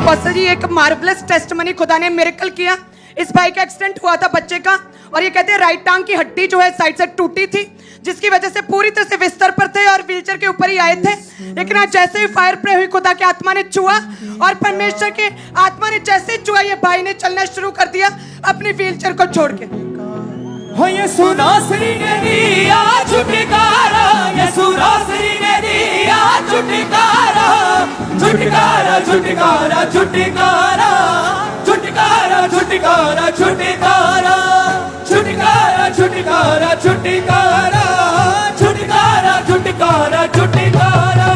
Apostle जी, एक marvellous testimony खुदा ने मिरेकल किया। इस भाई का एक्सीडेंट हुआ था बच्चे का, और ये कहते हैं राइट टांग की हड्डी जो है साइड से टूटी थी, जिसकी वजह से पूरी तरह से बिस्तर पर थे और व्हीलचेयर के ऊपर ही आए थे। लेकिन आज जैसे ही फायर प्रे हुई, खुदा की आत्मा ने छुआ और परमेश्वर की आत्मा ने जैसे ही छुआ, ये भाई ने चलना शुरू कर दिया अपनी व्हीलचेयर को छोड़ के। हो यीशु नासरी ने दिया छुटकारा, यीशु नासरी ने दिया छुटकारा, छुटकारा छुटकारा छुटकारा छुटकारा छुटकारा छुटकारा छुटकारा छुटकारा छुटकारा छुटकारा छुटकारा छुटकारा।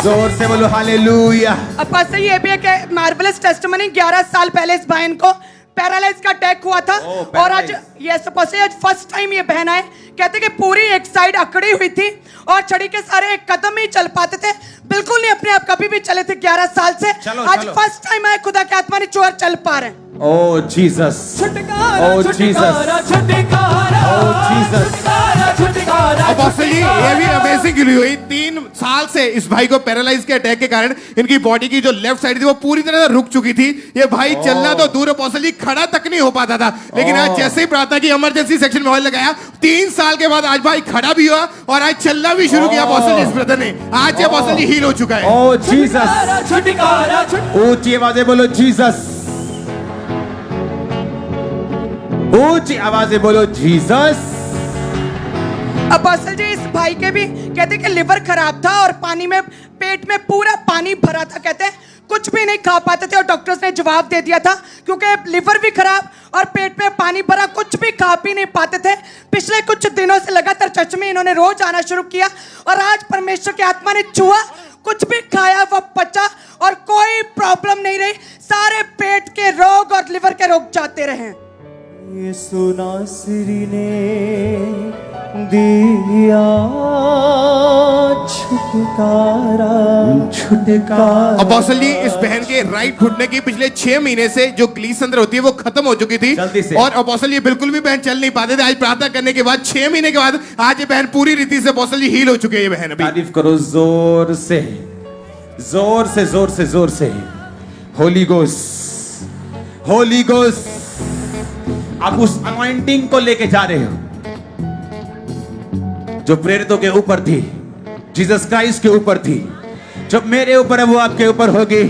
जोर से बोलो हालेलुया। अपोस्टल, ये भी एक मार्वलस टेस्टमनी। 11 साल पहले इस बहन को पैरालाइज का अटैक हुआ था, और आज ये सपोज आज फर्स्ट टाइम ये बहन आए। कहते कि पूरी एक साइड अकड़ी हुई थी और छड़ी के सारे एक कदम ही चल पाते थे, बिल्कुल नहीं अपने आप कभी भी चले थे 11 साल से। आज फर्स्ट टाइम आए, खुदा की आत्मा ने चोर चल पा रहे हैं। ओ जीसस, ओ जीसस, ओ जीसस। अपोस्टल जी, ये भी अमेजिंग हुई। 3 साल से इस भाई को पैरालाइज के अटैक के कारण इनकी बॉडी की जो लेफ्ट साइड थी वो पूरी तरह से रुक चुकी थी। ये भाई चलना तो दूर, अपोस्टल जी खड़ा तक नहीं हो पाता था। लेकिन आज जैसे ही प्रार्थना की, इमरजेंसी सेक्शन में ऑयल लगाया, 3 साल के बाद आज भाई खड़ा भी हुआ और आज चलना भी शुरू किया। अपोस्टल जी, इस ब्रदर ने आज अपोस्टल जी हील हो चुका है। ओ जीसस, ऊंची आवाजें बोलो जीसस, ऊंची आवाजें बोलो जीसस। अपोस्टल जी, इस भाई के भी कहते कि लिवर खराब था और पानी में, पेट में पूरा पानी भरा था। कहते हैं कुछ भी नहीं खा पाते थे, और डॉक्टर्स ने जवाब दे दिया था क्योंकि लिवर भी खराब और पेट में पानी भरा, कुछ भी खा पी नहीं पाते थे। पिछले कुछ दिनों से लगातार चर्च में इन्होंने रोज आना शुरू किया, और आज परमेश्वर की आत्मा ने छुआ, कुछ भी खाया वो पचा और कोई प्रॉब्लम नहीं रही। सारे पेट के रोग और लिवर के रोग जाते रहे। यीशु नासरी ने दिया छुटकारा, छुटकारा। अपोस्टल जी, इस बहन के राइट घुटने की पिछले 6 महीने से जो ग्लीसंद्र होती है वो खत्म हो चुकी थी, और अपोस्टल जी बिल्कुल भी बहन चल नहीं पाते थे। आज प्रार्थना करने के बाद 6 महीने के बाद आज ये बहन पूरी रीति से अपोस्टल जी हील हो चुके हैं। ये बहन अभी तारीफ करो जोर से, जोर से, जोर से, जोर से। Holi ghost, Holi ghost. आप उस अनॉइंटिंग को लेके जा रहे हो जो प्रेरितों के ऊपर थी, जीसस क्राइस्ट के ऊपर थी। जो मेरे ऊपर है वो आपके ऊपर होगी।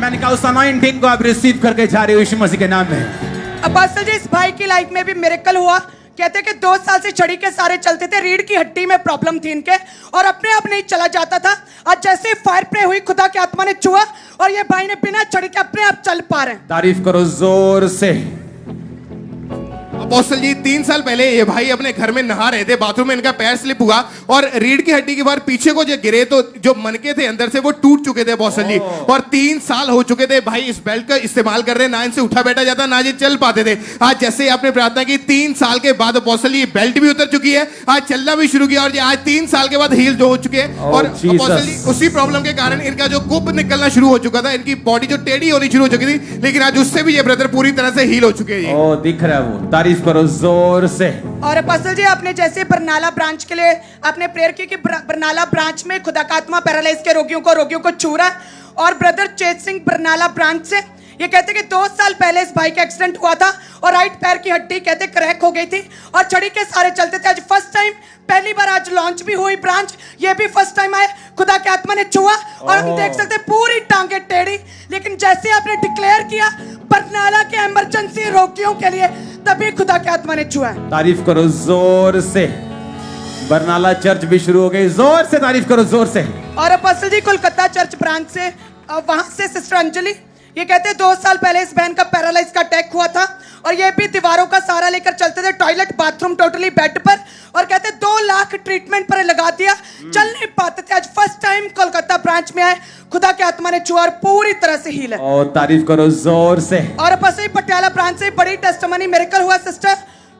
मैंने कहा उस अनॉइंटिंग को आप रिसीव करके जा रहे हो यीशु मसीह के नाम में। अपोस्टल जी, इस भाई की लाइफ में भी मिरेकल हुआ। कहते कि 2 साल से छड़ी के सारे चलते थे, रीढ़ की हड्डी में प्रॉब्लम थी इनके, और अपने आप नहीं चला जाता था। आज जैसे फायर प्रे हुई, खुदा की आत्मा ने छुआ और ये भाई ने बिना छड़ी के अपने आप चल पा रहे हैं। तारीफ करो जोर से। अपोस्टल जी, 3 साल पहले ये भाई अपने घर में नहा रहे थे, बाथरूम में इनका पैर स्लिप हुआ और रीढ़ की हड्डी के बार पीछे को जो गिरे तो जो मनके थे अंदर से वो टूट चुके थे अपोस्टल जी, और 3 साल हो चुके थे। भाई इस बेल्ट का इस्तेमाल कर रहे, ना इनसे उठा बैठा जाता, ना ये चल पाते थे। आज जैसे ही आपने प्रार्थना की, 3 साल के बाद अपोस्टल जी बेल्ट भी उतर चुकी है, आज चलना भी शुरू किया, और ये आज 3 साल के बाद हील हो चुके हैं। और अपोस्टल जी, उसी प्रॉब्लम के कारण इनका जो गुब निकलना शुरू हो चुका था, इनकी बॉडी जो टेढ़ी होनी शुरू हो चुकी थी, लेकिन आज उससे भी ये ब्रदर पूरी तरह से हील हो चुके हैं। ओ दिख रहा है वो। तारीफ करो जोर से। और अपोस्टल जी, आपने जैसे बरनाला ब्रांच के लिए आपने प्रेयर की कि बरनाला ब्रांच में खुदा का आत्मा पैरालाइज के रोगियों को छू रहा है, और ब्रदर चेत सिंह बरनाला ब्रांच से ये कहते कि 2 साल पहले इस भाई का एक्सीडेंट हुआ था और राइट पैर की हड्डी कहते क्रैक हो गई थी और छड़ी के सारे चलते थे। आज फर्स्ट टाइम, पहली बार आज लॉन्च भी हुई ब्रांच, ये भी फर्स्ट टाइम आए, खुदा की आत्मा ने छुआ और हम देख सकते पूरी टांगे टेढ़ी। लेकिन जैसे आपने डिक्लेयर किया बरनाला के इमरजेंसी रोगियों के लिए, तभी खुदा की आत्मा ने छुआ है। तारीफ करो जोर से। बरनाला चर्च भी शुरू हो गई, जोर से तारीफ करो जोर से। और अपोस्टल जी, कोलकाता चर्च ब्रांच से वहां से सिस्टर अंजलि, ये कहते हैं 2 साल पहले इस बहन का पैरालाइज का अटैक हुआ था और ये भी दीवारों का सहारा लेकर चलते थे, टॉयलेट बाथरूम टोटली बेड पर, और कहते 2 लाख ट्रीटमेंट पर लगा दिया, चल नहीं पाते थे। आज फर्स्ट टाइम कोलकाता ब्रांच में आए, खुदा के आत्मा ने छुआ और पूरी तरह से हील है। और तारीफ करो जोर से। और अपोस्टल पटियाला ब्रांच से बड़ी टेस्टिमनी मिरेकल हुआ सिस्टर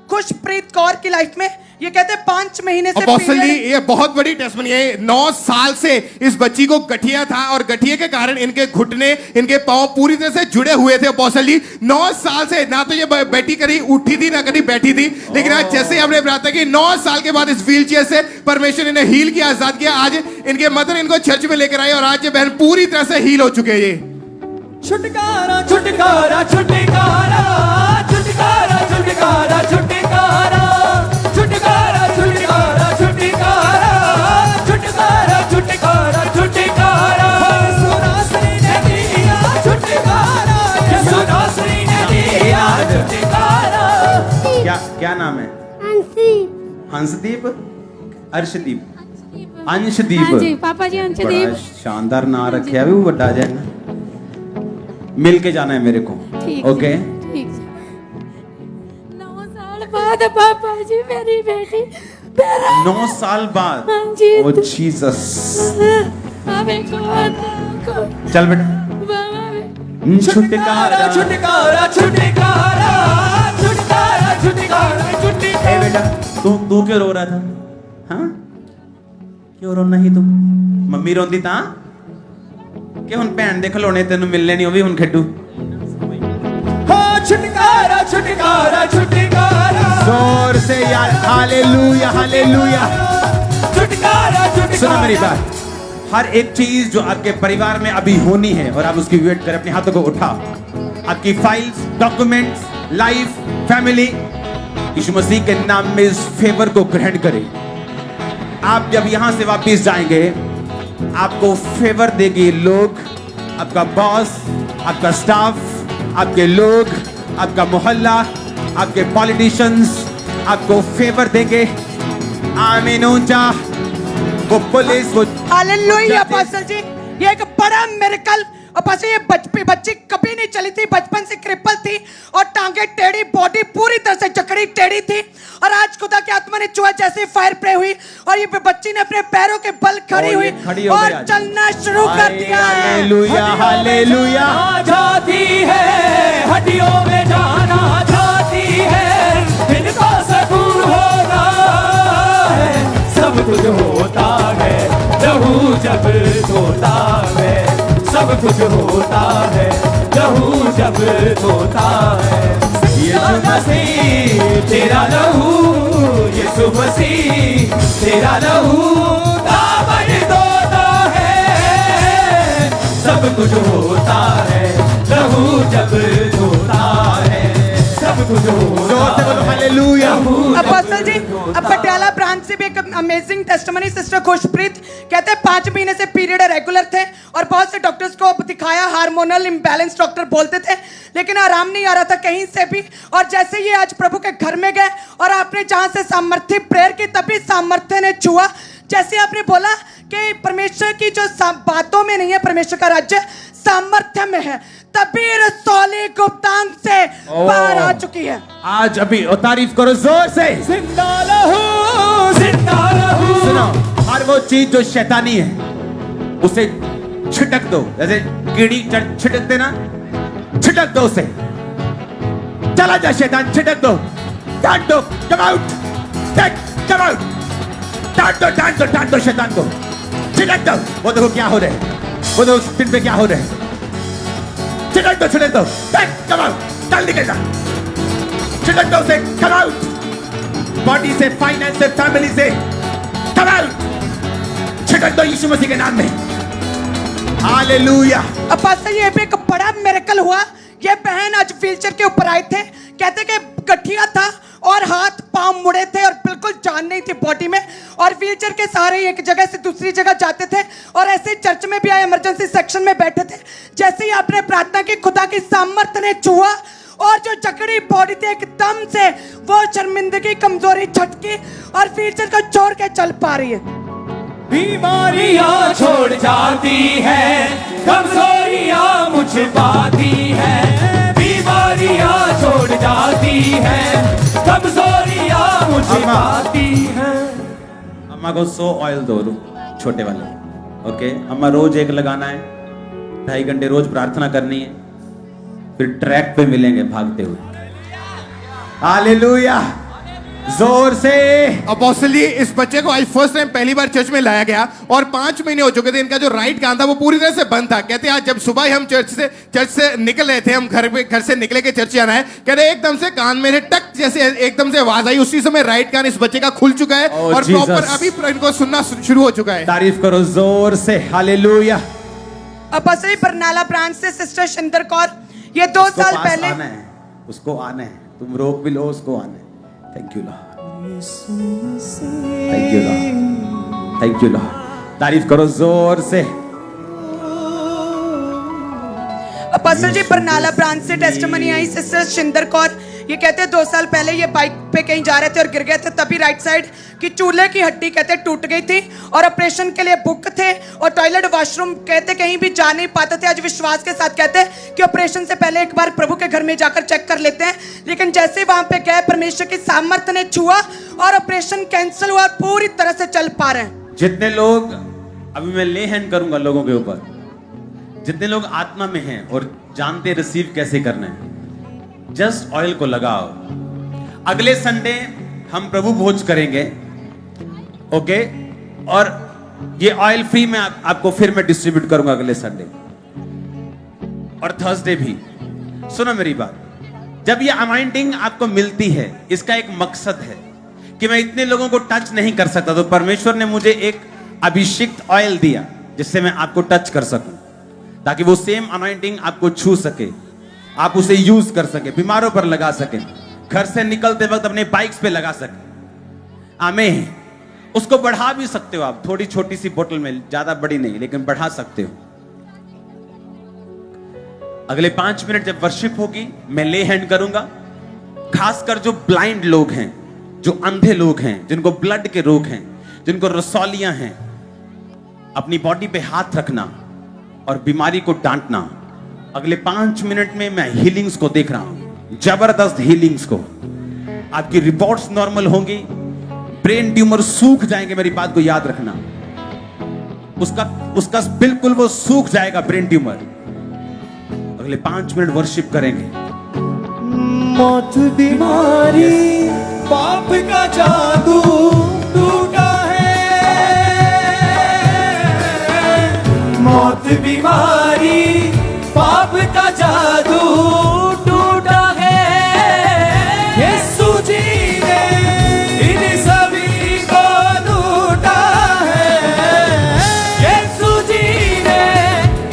खुशप्रीत कौर की लाइफ में। ये कहते 5 महीने से अपोस्टल जी, ये बहुत बड़ी टेस्टमनी है। 9 साल से इस बच्ची को गठिया था और गठिए के कारण इनके घुटने, इनके पांव पूरी तरह से जुड़े हुए थे। अपोस्टल जी, 9 साल से ना तो ये बेटी कभी उठी थी ना कभी बैठी थी, लेकिन आज जैसे ही हमने प्रार्थना की, 9 साल के बाद इस व्हीलचेयर से परमेश्वर ने हील किया, आजाद किया। आज इनके मदर इनको चर्च में लेकर आए और आज ये बहन पूरी तरह से हील हो चुके हैं। ये छुटकारा छुटकारा छुटकारा छुटकारा छुटकारा छुटकारा छुटकारा छुटकारा छुटकारा छुटकारा छुटकारा छुटकारा यीशु नासरी ने दिया छुटकारा यीशु नासरी ने दिया छुटकारा। क्या नाम है? अंशदीप। हंसदीप, अर्शदीप, अंशदीप। हाँ जी, पापा जी बड़ा अंशदीप। शानदार नाम रखे, अभी वो बड़ा आ जाएगा। मिल के जाना है मेरे को, ठीक ओके? ठीक। 9 साल बाद पापा जी मेरी बेटी मेरा 9 साल बाद। हाँ जी। ओ जीसस। अबे कौन चल बेटा। छुटकारा छुटकारा छुटकारा छुटकारा छुटकारा छुटकारा। ए बेटा, तू क्यों रो रहा था? हाँ, क्यों रोना ही तू? मम्मी रोंदी ता कि हुन भैन दे खिलौने तेनू मिलने नहीं, वो भी हुन खेडू। हाँ छुटकारा छुटकारा छुटकारा जोर से यार, हालेलुया हालेलुया। छुटकारा छुटकारा। सुनो मेरी बात, हर एक चीज जो आपके परिवार में अभी होनी है और आप उसकी वेट करें, अपने हाथों को उठाओ। आपकी फाइल्स, डॉक्यूमेंट्स, लाइफ, फैमिली, यीशु मसीह के नाम में इस फेवर को ग्रहण करें। आप जब यहां से वापस जाएंगे, आपको फेवर देगी लोग, आपका बॉस, आपका स्टाफ, आपके लोग, आपका मोहल्ला, आपके पॉलिटिशियंस आपको फेवर देंगे। आमीन ऊंचा। वो पुलिस, वो हालेलुया पास्टर जी, ये एक बड़ा मिरेकल। और पास्टर ये बच्ची कभी नहीं चली थी, बचपन से क्रिपल थी और टांगे टेढ़ी, बॉडी पूरी तरह से जकड़ी टेढ़ी थी। और आज खुदा की आत्मा ने छुआ, जैसे फायर प्रे हुई और ये बच्ची ने अपने पैरों के बल खड़ी हुई और चलना शुरू कर दिया है। Hallelujah hallelujah. जाती है हड्डियों में जाना जाती है, इनको सुकून होता है, सब कुछ होता है लहू जब धोता है, सब कुछ होता है लहू जब धोता है। यीशु मसीह तेरा लहू, यीशु मसीह तेरा लहू दामन धोता है, सब कुछ होता है लहू जब धोता है, सब कुछ होता है। हालेलुया। अपोस्टल जी, अब पटियाला ब्रांच से भी एक अमेजिंग टेस्टिमनी सिस्टर खुशप्रीत कहते हैं 5 महीने से पीरियड रेगुलर थे और बहुत से डॉक्टर्स को दिखाया, हार्मोनल इम्बैलेंस डॉक्टर बोलते थे, लेकिन आराम नहीं आ रहा था कहीं से भी। और जैसे ये आज प्रभु के घर में गए और आपने जहां से सामर्थ्य प्रेयर की, तभी सामर्थ्य ने छुआ। जैसे आपने बोला कि परमेश्वर की जो बातों में नहीं है, परमेश्वर का राज्य सामर्थ्य में है, तभी रसौली गुप्तांग से बाहर आ चुकी है। आज अभी तारीफ करो जोर से। जिंदा लहू जिंदा लहू। सुनो, हर वो चीज जो शैतानी है उसे छिटक दो, जैसे कीड़ी छिटकते ना, छिटक दो उसे। चला जा शैतान, छिटक दो, डांट दो, कम आउट, कम आउट, डांट दो शैतान को, छिटक दो। वो देखो क्या हो रहा है, वो देखो दिन पे क्या हो रहा है, छिटक दो, कम आउट, चल निकल जा, छिटक दो उसे, कम आउट, बॉडी से, फाइनेंस से, फैमिली से, कम आउट, छिटक दो यीशु मसीह के नाम में। हालेलुया। अब पास्टर ये भी एक बड़ा मिरेकल हुआ। ये बहन आज व्हीलचेयर के ऊपर आए थे, कहते कि गठिया था और हाथ पांव मुड़े थे और बिल्कुल जान नहीं थी बॉडी में, और व्हीलचेयर के सहारे एक जगह से दूसरी जगह जाते थे और ऐसे चर्च में भी आए, इमरजेंसी सेक्शन में बैठे थे। जैसे ही आपने प्रार्थना की, खुदा की सामर्थ्य ने छुआ और जो जकड़ी बॉडी थी एकदम से वो शर्मिंदगी, कमजोरी छटकी और व्हीलचेयर को छोड़ के चल पा रही है। बीमारियां छोड़ जाती है, कमजोरियां मुझ पाती है, बीमारियां छोड़ जाती है, कमजोरियां मुझ पाती है। अम्मा को 100 ऑयल दो, छोटे वाले, ओके? अम्मा रोज एक लगाना है, 2.5 घंटे रोज प्रार्थना करनी है, फिर ट्रैक पे मिलेंगे भागते हुए। हालेलुया, जोर से। अपोस्टल जी, इस बच्चे को आज फर्स्ट टाइम पहली बार चर्च में लाया गया और 5 महीने हो चुके थे। इनका जो राइट कान था वो पूरी तरह से बंद था। कहते आज जब सुबह हम चर्च से निकल रहे थे, हम घर से निकले के चर्च जाना है, कहते एकदम से कान में से टक जैसे एकदम से आवाज आई, उसी समय राइट कान इस बच्चे का खुल चुका है और प्रॉपर अभी इनको सुनना शुरू हो चुका है। तारीफ करो जोर से। हालेलुया। अपोस्टल बरनाला ब्रांच से सिस्टर शिंदर कौर, ये 2 उसको साल पास पहले आना है, उसको आना है, तुम रोक भी लो, उसको आना है। Thank you Lord, thank you Lord, thank you Lord. तारीफ करो जोर से। अपोस्टल जी बरनाला ब्रांच से टेस्टिमनी आई सिस्टर शिंदर कौर, ये कहते हैं 2 साल पहले ये बाइक पे कहीं जा रहे थे और गिर गए थे, तभी राइट साइड की चूल्हे की हड्डी कहते हैं टूट गई थी और ऑपरेशन के लिए बुक थे और टॉयलेट वॉशरूम कहते कहीं भी जा नहीं पाते थे। आज विश्वास के साथ कहते हैं कि ऑपरेशन से पहले एक बार प्रभु के घर में जाकर चेक कर लेते हैं, लेकिन जैसे वहां पे गए परमेश्वर की सामर्थ्य ने छुआ और ऑपरेशन कैंसिल हुआ और पूरी तरह से चल पा रहे हैं। जितने लोग, अभी मैं ले हैंड करूंगा लोगों के ऊपर, जितने लोग आत्मा में हैं और जानते रिसीव कैसे करना है, जस्ट ऑयल को लगाओ। अगले संडे हम प्रभु भोज करेंगे, ओके, और ये ऑयल फ्री में आपको फिर मैं डिस्ट्रीब्यूट करूंगा अगले संडे और थर्सडे भी। सुनो मेरी बात, जब ये अनॉइंटिंग आपको मिलती है, इसका एक मकसद है कि मैं इतने लोगों को टच नहीं कर सकता, तो परमेश्वर ने मुझे एक अभिषिक्त ऑयल दिया जिससे मैं आपको टच कर सकूं, ताकि वो सेम अनॉइंटिंग आपको छू सके, आप उसे यूज कर सके, बीमारों पर लगा सके, घर से निकलते वक्त अपने बाइक्स पे लगा सके। आमीन। उसको बढ़ा भी सकते हो आप, थोड़ी छोटी सी बोतल में, ज्यादा बड़ी नहीं, लेकिन बढ़ा सकते हो। अगले 5 मिनट जब वर्शिप होगी, मैं ले हैंड करूंगा। खासकर जो ब्लाइंड लोग हैं, जो अंधे लोग हैं, जिनको ब्लड के रोग हैं, जिनको रसौलियां हैं, अपनी बॉडी पे हाथ रखना और बीमारी को डांटना। अगले 5 मिनट में मैं हीलिंग्स को देख रहा हूं, जबरदस्त हीलिंग्स को। आपकी रिपोर्ट्स नॉर्मल होंगी, ब्रेन ट्यूमर सूख जाएंगे, मेरी बात को याद रखना, उसका बिल्कुल वो सूख जाएगा ब्रेन ट्यूमर। अगले 5 मिनट वर्शिप करेंगे। मौत बीमारी पाप का जादू टूटा है, मौत बीमारी पाप का जादू टूटा है। यीशु जी ने इन सभी को लूटा है, यीशु जी ने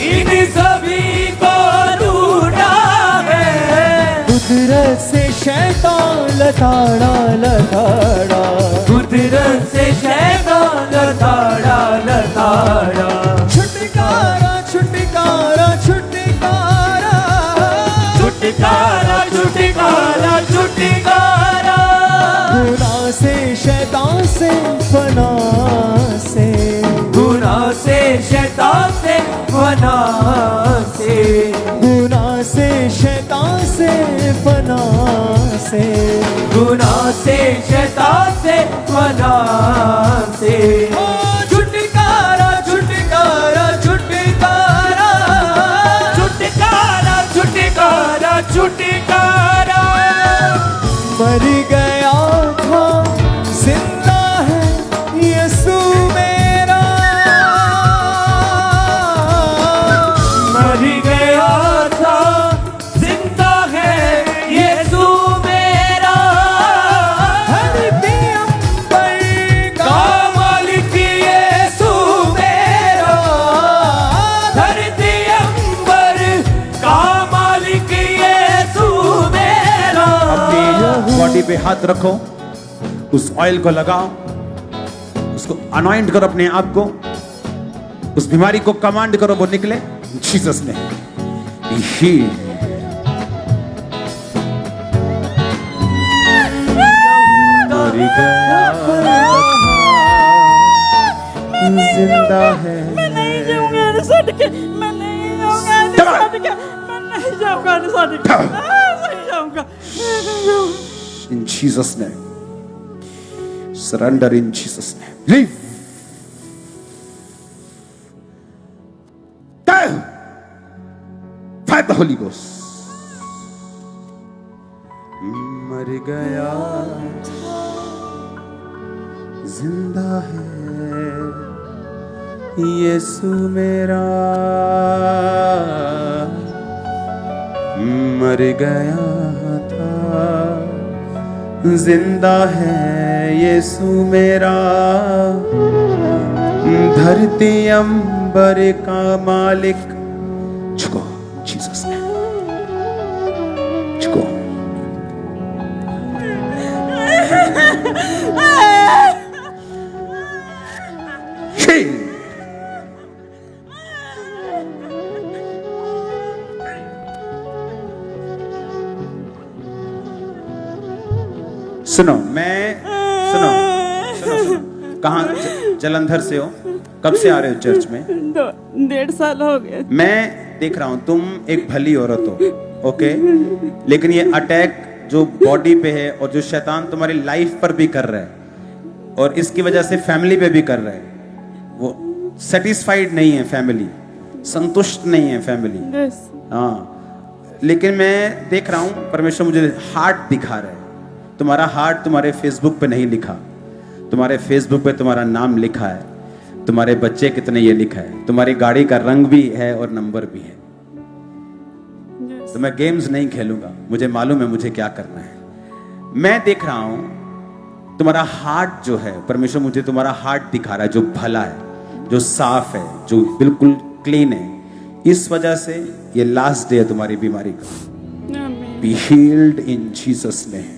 इन सभी को लूटा है। कुदरत से शैतान लताड़ा लताड़ा, कुदरत से शैतान लताड़ा लताड़ा। छुटकारा छुटकारा छुटकारा, छुटकारा छुटकारा छुटकारा। गुनाह से शैतान से फना से, गुनाह से शैतान से फना से, गुनाह से शैतान से फना से, गुनाह से शैतान से फना से। छुटकारा छुटकारा छुटकारा, छुटकारा छुटकारा छुटकारा। मर गया था जिंदा है यीशु मेरा, मर गया था जिंदा है यीशु मेरा। धरती अंबर का मालिक यीशु मेरा, धरती अंबर का मालिक यीशु मेरा। अपनी बॉडी पे हाथ रखो, उस ऑयल को लगाओ, उसको अनॉइंट करो अपने आप को, उस बीमारी को कमांड करो वो निकले, जीसस ने ही। जिंदा है, मैं नहीं जाऊंगा सड़ के, मैं नहीं जाऊंगा सड़ के, मैं नहीं जाऊंगा सड़ के, नहीं जाऊंगा। In Jesus' name, surrender in Jesus' name. Leave. Down. Fight the Holy Ghost. मर गया जिंदा है यीशु मेरा, मर गया था जिंदा है यीशु मेरा। धरती अंबर का मालिक जीसस नेम। Go. Heal. सुनो सुनो कहाँ जलंधर से हो? कब से आ रहे हो चर्च में? 1.5 साल हो गए। मैं देख रहा हूं तुम एक भली औरत हो, ओके, लेकिन ये अटैक जो बॉडी पे है और जो शैतान तुम्हारी लाइफ पर भी कर रहा है और इसकी वजह से फैमिली पे भी कर रहा है, वो सेटिस्फाइड नहीं है फैमिली, संतुष्ट नहीं है फैमिली। हाँ, लेकिन मैं देख रहा हूं परमेश्वर मुझे हार्ट दिखा रहा है। तुम्हारा हार्ट तुम्हारे फेसबुक पे नहीं लिखा, तुम्हारे फेसबुक पे तुम्हारा नाम लिखा है, तुम्हारे बच्चे कितने ये लिखा है, तुम्हारी गाड़ी का रंग भी है और नंबर भी है। तो मैं गेम्स नहीं खेलूंगा, मुझे मालूम है मुझे क्या करना है। मैं देख रहा हूं तुम्हारा हार्ट जो है, परमेश्वर मुझे तुम्हारा हार्ट दिखा रहा है जो भला है, जो साफ है, जो बिल्कुल क्लीन है। इस वजह से ये लास्ट डे है तुम्हारी बीमारी का। Be healed in Jesus name.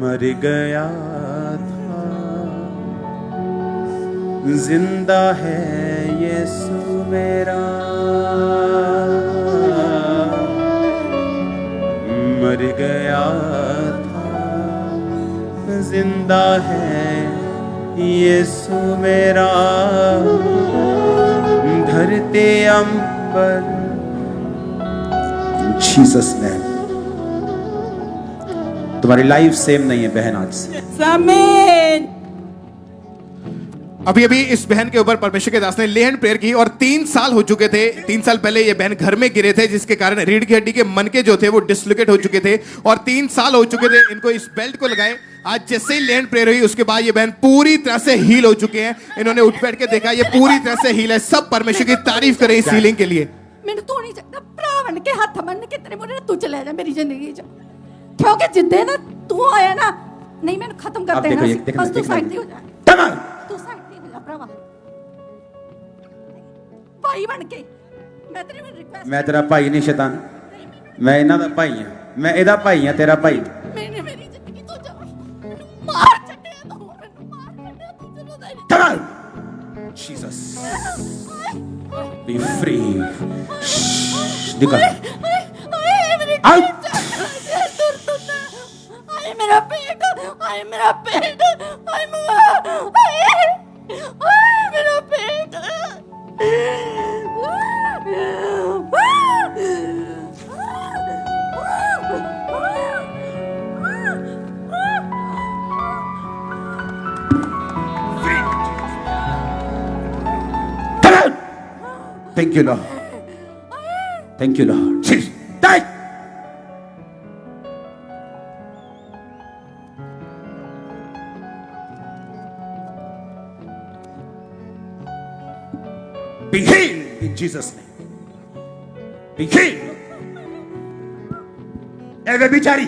मर गया था, जिंदा है यीशु मेरा। मर गया था, जिंदा है यीशु मेरा। धरते अंबर जीसस नेम। तुम्हारी लाइफ सेम नहीं है बहन आज से। आमीन। अभी अभी इस बहन के ऊपर परमेश्वर के दास ने ले हैंड प्रेयर की और 3 साल हो चुके थे। 3 साल पहले ये बहन घर में गिरे थे, जिसके कारण रीढ़ की हड्डी के मनके जो थे वो डिसलोकेट हो चुके थे और 3 साल हो चुके थे इनको इस बेल्ट को लगाए। आज जैसे ही ले हैंड प्रेयर हुई उसके बाद ये बहन पूरी तरह से हील हो चुके हैं। इन्होंने उठ बैठ के देखा, ये पूरी तरह से हील है। सब परमेश्वर की तारीफ करें इस हीलिंग के लिए। मैंने तो नहीं चाहता भरा बन के हाथ बन के तेरे बोले तू चले जा मेरी जिंदगी च, क्योंकि जिद्दे ना तू आया ना, नहीं मैंने खत्म कर देना। बस तू साइड हो जा, तू साइड हो जा भरावा, भाई बन के। मैं तेरी रिक्वेस्ट, मैं तेरा भाई नहीं शैतान, मैं इन्हां दा भाई हां, मैं एदा भाई हां, तेरा भाई। मैंने मेरी जिंदगी तो जा मार छड्डे तू, मैंने मार छड्डे तू, चलो दे जीसस बी फ्री। निकल आउट। मेरा पेट, आए मेरा पेट, आए मेरा पेट। Thank you Lord, thank you Lord. Die. Be healed in Jesus' name. Be healed. ए बेचारी,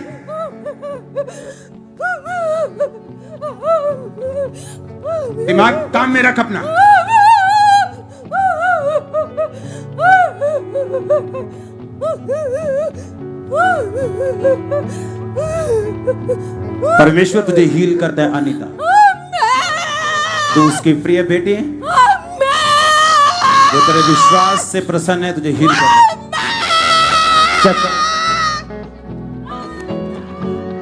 दिमाग काम में रख अपना। परमेश्वर तुझे हील करता है अनीता। तू उसकी प्रिय बेटी है, वो तेरे विश्वास से प्रसन्न है, तुझे हील कर।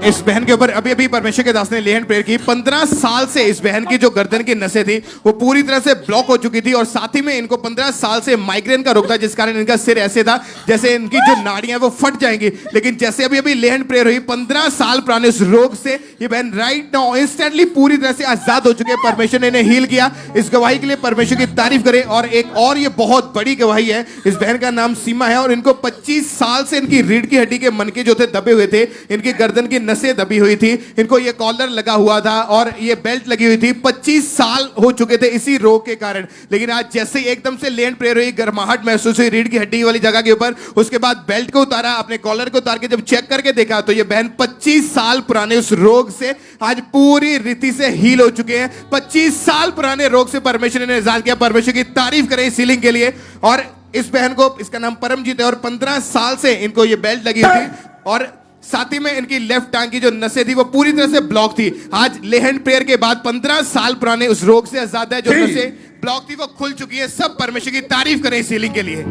इस बहन के ऊपर अभी अभी परमेश्वर के दास ने ले हैंड प्रेयर की। 15 साल से इस बहन की जो गर्दन की नसें थी वो पूरी तरह से ब्लॉक हो चुकी थी और साथ ही में इनको 15 साल से माइग्रेन का रोग था, जिस कारण इनका सिर ऐसे था जैसे इनकी जो नाड़ियां वो फट जाएंगी। लेकिन जैसे अभी अभी ले हैंड प्रेयर हुई, 15 साल पुराने उस रोग से ये बहन राइट नाउ इंस्टेंटली पूरी तरह से आजाद हो चुके हैं। परमेश्वर ने इन्हें हील किया। इस गवाही के लिए परमेश्वर की तारीफ करें। और एक और ये बहुत बड़ी गवाही है। इस बहन का नाम सीमा है और इनको 25 साल से इनकी रीढ़ की हड्डी के मनके जो थे दबे हुए थे, इनकी गर्दन की नसें दबी हुई थी, इनको ये कॉलर लगा हुआ था और ये बेल्ट लगी हुई थी। 25 साल हो चुके थे इसी रोग के कारण। लेकिन आज जैसे ही एकदम से लेन प्रेयर हुई, गर्माहट महसूस हुई रीढ़ की हड्डी वाली जगह के ऊपर, उसके बाद बेल्ट को उतारा, अपने कॉलर को उतार के जब चेक करके देखा तो ये बहन 25 साल पुराने उस रोग से आज पूरी रीति से हील हो चुके हैं। 25 साल पुराने रोग से परमेश्वर ने निजात किया। परमेश्वर की तारीफ करें इस हीलिंग के लिए। और इस बहन को, इसका नाम परमजीत है और 15 साल से इनको ये बेल्ट लगी हुई थी और साथ ही में इनकी लेफ्ट टांग की जो नसें थी वो पूरी तरह से ब्लॉक थी। आज लेहन प्रेयर के बाद 15 साल पुराने उस रोग से आजाद है। जो नसें ब्लॉक थी वो खुल चुकी है। सब परमेश्वर की तारीफ करें इस हीलिंग के लिए।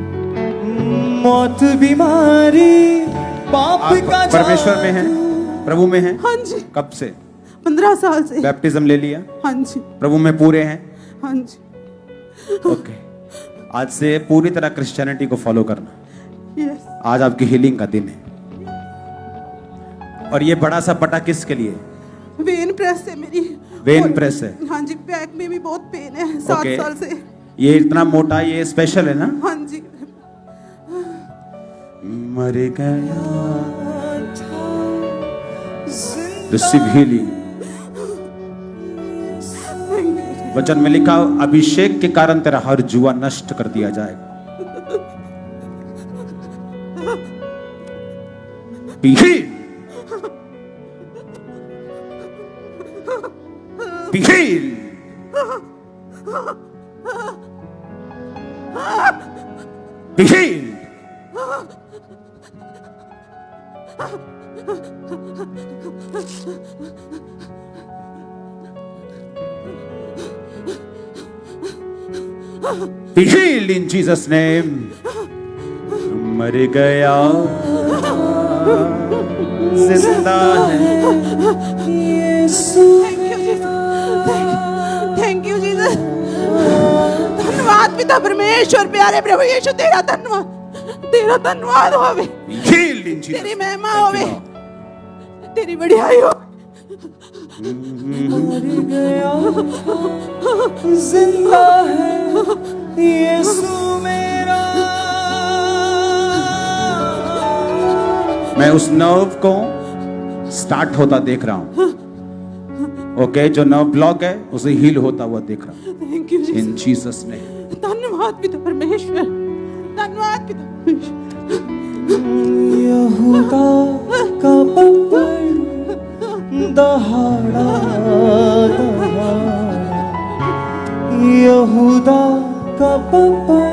मौत बीमारी पाप आप का परमेश्वर में हैं, प्रभु में हैं? हाँ जी, कब से? 15 साल से। बैप्टिज्म ले लिया? हाँ जी, प्रभु में पूरे हैं? हाँ जी, ओके, आज से पूरी तरह क्रिश्चियनिटी को फॉलो करना। यस। आज आपकी हीलिंग का दिन है। और ये बड़ा सा पटा किसके लिए? वेन प्रेस है मेरी। वेन प्रेस है? हाँ जी, बैक में भी बहुत पेन है 7 ओके। साल से। ये इतना मोटा, ये स्पेशल है ना? हाँ जी, मर गया रिसीव हीलिंग। वचन में लिखा, अभिषेक के कारण तेरा हर जुआ नष्ट कर दिया जाएगा। Be healed. Be healed. Be healed. Be healed in Jesus' name. मर गया जिंदा है यीशु। Thank you Jesus. धन्यवाद पिता परमेश्वर, प्यारे प्रभु यीशु, तेरा धन्यवाद होवे। Healed in Jesus' तेरी name. महिमा Thank you, होवे, Lord. तेरी बढ़ियाई हो। मर गया जिंदा है यीशु मेरा। मैं उस नर्व को स्टार्ट होता देख रहा हूं। ओके, जो नर्व ब्लॉक है उसे हील होता हुआ देख रहा हूं। थैंक यू इन जीसस ने। धन्यवाद पिता परमेश्वर, धन्यवाद पिता परमेश्वर। यहूदा का बब्बर दहाड़ा दहाड़ा, यहूदा का बब्बर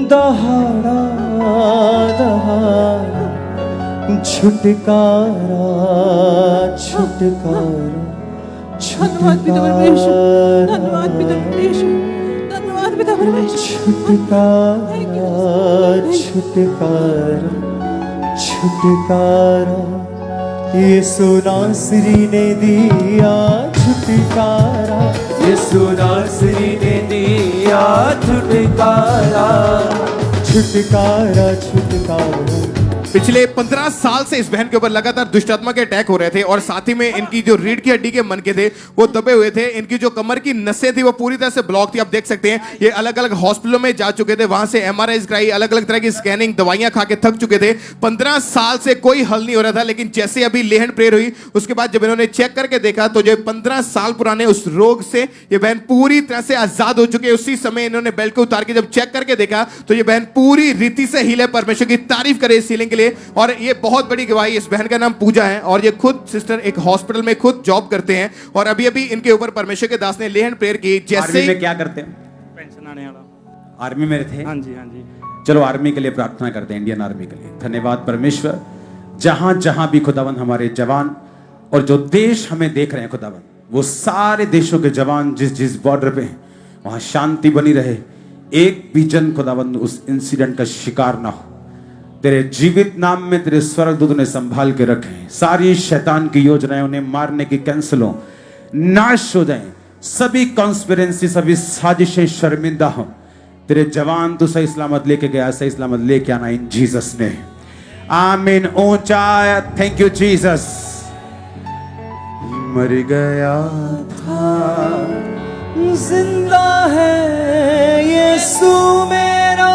दहाड़ा दहाड़ा, छुटकारा छुटकारा धन्यवाद पिता परमेश्वर, धन्यवाद पिता परमेश्वर, धन्यवाद पिता परमेश्वर। छुटकारा छुटकारा छुटकारा, यीशु नासरी ने दिया छुटकारा, यीशु नासरी ने दिया छुटकारा, छुटकारा छुटकारा। पिछले 15 साल से इस बहन के ऊपर लगातार दुष्टात्मा के अटैक हो रहे थे और साथ ही में इनकी जो रीढ़ की हड्डी के मनके थे वो दबे हुए थे। इनकी जो कमर की नसें थी वो पूरी तरह से ब्लॉक थी। आप देख सकते हैं ये अलग अलग हॉस्पिटलों में जा चुके थे, वहां से एमआरआई कराई, अलग अलग तरह की स्कैनिंग, दवाइयां खा के थक चुके थे। 15 साल से कोई हल नहीं हो रहा था। लेकिन जैसे अभी लेहन प्रेयर हुई उसके बाद जब इन्होंने चेक करके देखा तो जो 15 साल पुराने उस रोग से ये बहन पूरी तरह से आजाद हो चुके। उसी समय इन्होंने बेल्ट को उतार के जब चेक करके देखा तो ये बहन पूरी रीति से हील है। परमेश्वर की तारीफ करे इस हीलिंग के लिए। और ये बहुत बड़ी गवाही। इस बहन का नाम पूजा है और ये खुद सिस्टर एक हॉस्पिटल में खुद जॉब करते हैं और अभी अभी इनके ऊपर परमेश्वर के दास ने लेहन प्रेयर की। जैसे आर्मी में क्या करते हैं? पेंशन आने वाला। आर्मी में थे? हाँ जी, हाँ जी। चलो आर्मी के लिए प्रार्थना करते हैं, इंडियन आर्मी के लिए। धन्यवाद परमेश्वर, जहां जहां भी खुदावन हमारे जवान और जो देश हमें देख रहे हैं खुदावन, वो सारे देशों के जवान जिस जिस बॉर्डर पे हैं वहां शांति बनी रहे। एक भी जन खुदावन उस इंसिडेंट का शिकार ना हो। तेरे जीवित नाम में तेरे स्वर्गदूत ने संभाल के रखे। सारी शैतान की योजनाएं उन्हें मारने की कैंसिल हो, नाश हो जाएं। सभी कॉन्स्पिरेंसी, सभी साजिशें शर्मिंदा हो। तेरे जवान तू सही सलामत लेके गया, सही सलामत लेके आना इन जीसस ने। आमीन। ऊंचा थैंक यू जीसस। मर गया था जिंदा है यीशु मेरा।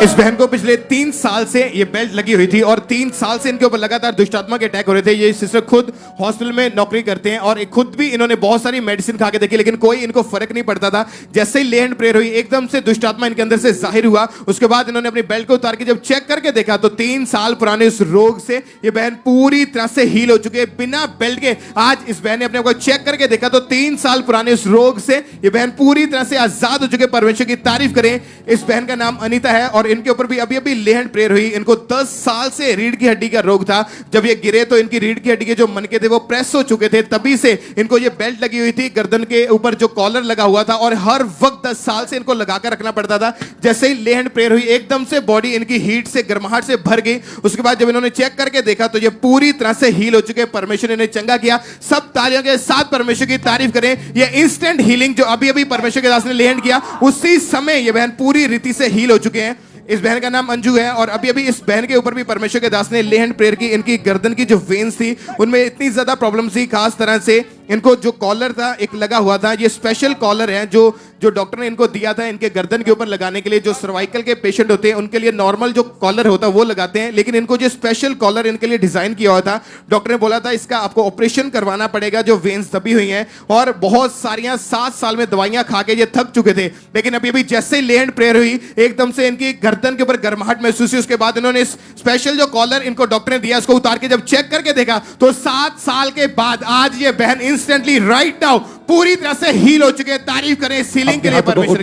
इस बहन को पिछले 3 साल से ये बेल्ट लगी हुई थी और 3 साल से इनके ऊपर लगातार दुष्टात्मा के अटैक हो रहे थे। ये सिस्टर खुद हॉस्पिटल में नौकरी करते हैं और खुद भी इन्होंने बहुत सारी मेडिसिन खा के देखी, लेकिन कोई इनको फर्क नहीं पड़ता था। जैसे ही ले हैंड प्रेयर हुई, एकदम से दुष्टात्मा इनके अंदर से जाहिर हुआ। उसके बाद इन्होंने अपनी बेल्ट को उतार के जब चेक करके देखा तो 3 साल पुराने उस रोग से ये बहन पूरी तरह से हील हो चुके हैं बिना बेल्ट के। आज इस बहन ने अपने आप को चेक करके देखा तो 3 साल पुराने उस रोग से ये बहन पूरी तरह से आजाद हो चुके। परमेश्वर की तारीफ करें। इस बहन का नाम अनीता है और इनके ऊपर भी अभी अभी ले हैंड प्रेयर हुई। इनको 10 साल से रीढ़ की हड्डी का रोग था। जब ये गिरे तो इनकी रीढ़ की हड्डी के जो मनके थे वो प्रेस हो चुके थे, तभी से इनको ये बेल्ट लगी हुई थी, गर्दन के ऊपर जो कॉलर लगा हुआ था और हर वक्त 10 साल से इनको लगाकर रखना पड़ता था। जैसे ही ले हैंड प्रेयर हुई, एकदम से बॉडी इनकी हीट से, गर्माहट से भर गई। उसके बाद जब इन्होंने चेक करके देखा तो ये पूरी तरह से हील हो चुके। परमेश्वर ने इन्हें चंगा किया। सब तालियों के साथ परमेश्वर की तारीफ करें। ये इंस्टेंट हीलिंग जो अभी अभी परमेश्वर के दास ने ले हैंड किया, उसी समय ये बहन पूरी रीति से हील हो चुके हैं। इस बहन का नाम अंजू है और अभी अभी इस बहन के ऊपर भी परमेश्वर के दास ने ले हैंड प्रेयर की। इनकी गर्दन की जो वेन्स थी उनमें इतनी ज्यादा प्रॉब्लम थी, खास तरह से इनको जो कॉलर था एक लगा हुआ था। ये स्पेशल कॉलर है जो डॉक्टर ने इनको दिया था इनके गर्दन के ऊपर लगाने के लिए। जो सर्वाइकल के पेशेंट होते हैं उनके लिए नॉर्मल जो कॉलर होता है वो लगाते हैं, लेकिन इनको जो स्पेशल कॉलर इनके लिए डिजाइन किया हुआ था, डॉक्टर ने बोला था इसका आपको ऑपरेशन करवाना पड़ेगा। जो वेन्स दबी हुई हैं और बहुत सारियां 7 साल में दवाइयां खा के ये थक चुके थे, लेकिन अभी अभी जैसे ही ले हैंड प्रेयर हुई एकदम से इनकी गर्दन के ऊपर गर्माहट महसूस हुई। उसके बाद इन्होंने स्पेशल जो कॉलर इनको डॉक्टर ने दिया उसको उतार के जब चेक करके देखा तो 7 साल के बाद आज ये बहन इंस्टेंटली राइट नाउ पूरी तरह से हील हो चुके हैं। तारीफ करें इस हीलिंग के लिए परमेश्वर।